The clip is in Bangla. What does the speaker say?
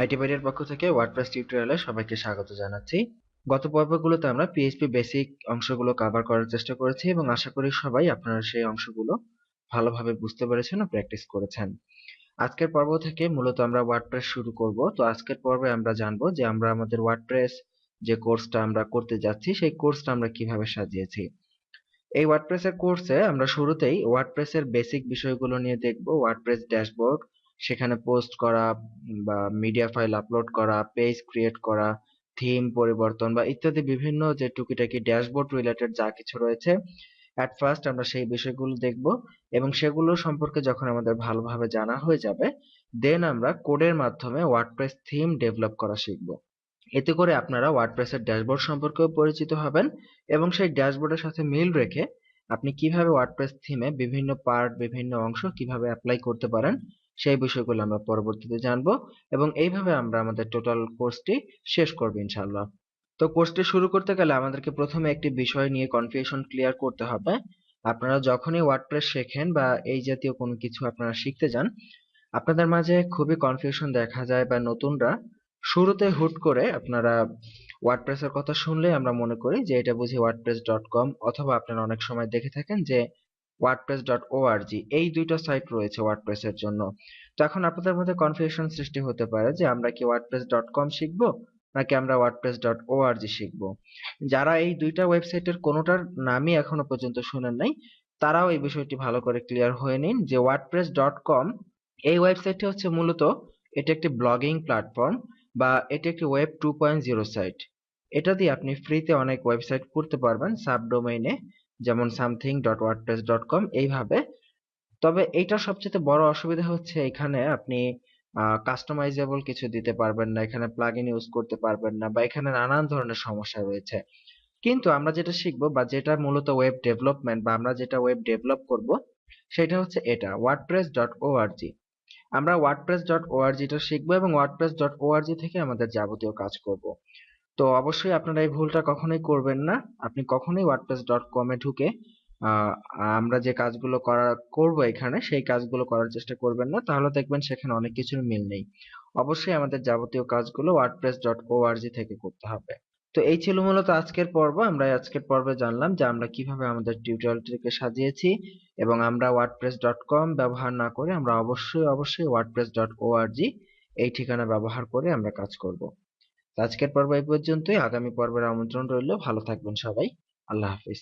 আইটিবারির পক্ষ থেকে ওয়ার্ডপ্রেস টিউটোরিয়ালে সবাইকে স্বাগত জানাচ্ছি। গত পর্বগুলোতে আমরা পিএইচপি বেসিক অংশগুলো কভার করার চেষ্টা করেছি এবং আশা করি সবাই আপনারা সেই অংশগুলো ভালোভাবে বুঝতে পেরেছেন ও প্র্যাকটিস করেছেন। আজকের পর্ব থেকে মূলত আমরা ওয়ার্ডপ্রেস শুরু করব। তো আজকের পর্বে আমরা জানবো যে আমরা আমাদের ওয়ার্ডপ্রেস যে কোর্সটা আমরা করতে যাচ্ছি সেই কোর্সটা আমরা কিভাবে সাজিয়েছি। এই ওয়ার্ডপ্রেসের কোর্সে আমরা শুরুতেই ওয়ার্ডপ্রেসের বেসিক বিষয়গুলো নিয়ে দেখব। ওয়ার্ডপ্রেস ড্যাশবোর্ড, সেখানে পোস্ট করা বা মিডিয়া ফাইল আপলোড করা, পেজ ক্রিয়েট করা, থিম পরিবর্তন বা ইত্যাদি বিভিন্ন যে টুকিটাকি ড্যাশবোর্ড রিলেটেড যা কিছু রয়েছে, অ্যাট ফার্স্ট আমরা সেই বিষয়গুলো দেখব এবং সেগুলো সম্পর্কে যখন আমাদের ভালোভাবে জানা হয়ে যাবে, দেন আমরা কোডের মাধ্যমে ওয়ার্ডপ্রেস থিম ডেভেলপ করা শিখব। এতে করে আপনারা ওয়ার্ডপ্রেসের ড্যাশবোর্ড সম্পর্কেও পরিচিত হবেন এবং সেই ড্যাশবোর্ডের সাথে মিল রেখে আপনি কিভাবে ওয়ার্ডপ্রেস থিমে বিভিন্ন পার্ট, বিভিন্ন অংশ কিভাবে অ্যাপ্লাই করতে পারেন সেই বিষয়গুলো আমরা পরবর্তীতে জানবো এবং এইভাবে আমরা আমাদের টোটাল কোর্সটি শেষ করব ইনশাআল্লাহ। তো কোর্সটি শুরু করতে গেলে আমাদেরকে প্রথমে একটি বিষয় নিয়ে কনফিউশন ক্লিয়ার করতে হবে। আপনারা যখনই ওয়ার্ডপ্রেস শেখেন বা এই জাতীয় কোনো কিছু আপনারা শিখতে যান, আপনাদের মাঝে খুবই কনফিউশন দেখা যায় বা নতুনরা শুরুতে হুট করে আপনারা ওয়ার্ডপ্রেসের কথা শুনলে আমরা মনে করি যে এটা বুঝি wordpress.com, অথবা আপনারা অনেক সময় দেখে থাকেন যে wordpress.org, এই দুইটা সাইট রয়েছে ওয়ার্ডপ্রেসের জন্য। তো এখন আপনাদের মধ্যে কনফিউশন সৃষ্টি হতে পারে যে আমরা কি wordpress.com শিখবো নাকি আমরা wordpress.org শিখবো। যারা এই দুইটা ওয়েবসাইটের কোনোটার নামই এখনো পর্যন্ত শুনেন নাই, তারাও এই বিষয়টি ভালো করে ক্লিয়ার হয়ে নিন যে wordpress.com এই ওয়েবসাইটটি হচ্ছে মূলত এটি একটি ব্লগিং প্ল্যাটফর্ম বা এটি একটি ওয়েব 2.0 সাইট। এটা দিয়ে আপনি ফ্রিতে অনেক ওয়েবসাইট করতে পারবেন সাবডোমেইনে, যেমন something.wordpress.com এইভাবে। তবে এইটার সবচেয়ে বড় অসুবিধা হচ্ছে এখানে আপনি কাস্টমাইজেবল কিছু দিতে পারবেন না, এখানে প্লাগইন ইউজ করতে পারবেন না বা এখানে নানান ধরনের সমস্যা রয়েছে। কিন্তু আমরা যেটা শিখবো বা যেটা মূলত ওয়েব ডেভেলপমেন্ট বা আমরা যেটা ওয়েব ডেভেলপ করব সেটা হচ্ছে এটা wordpress.org। আমরা wordpress.org টা শিখবো এবং wordpress.org থেকে আমাদের যাবতীয় কাজ করব। তো অবশ্যই আপনারা এই ভুলটা কখনোই করবেন না। আপনি কখনোই wordpress.com এ ঢুকে আহ, আমরা যে কাজগুলো করব এখানে সেই কাজগুলো করার চেষ্টা করবেন না, তাহলে দেখবেন সেখানে অনেক কিছুর মিল নেই। অবশ্যই আমাদের যাবতীয় কাজগুলো wordpress.org থেকে করতে হবে। তো এই ছিল মূলত আজকের পর্ব। আমরা আজকের পর্বে জানলাম যে আমরা কিভাবে আমাদের টিউটোরিয়ালটিকে সাজিয়েছি এবং আমরা wordpress.com ব্যবহার না করে আমরা অবশ্যই wordpress.org এই ঠিকানা ব্যবহার করে আমরা কাজ করব। আজকের পর্ব এই পর্যন্তই। আগামী পর্বের আমন্ত্রণ রইল। ভালো থাকবেন সবাই। আল্লাহ হাফিজ।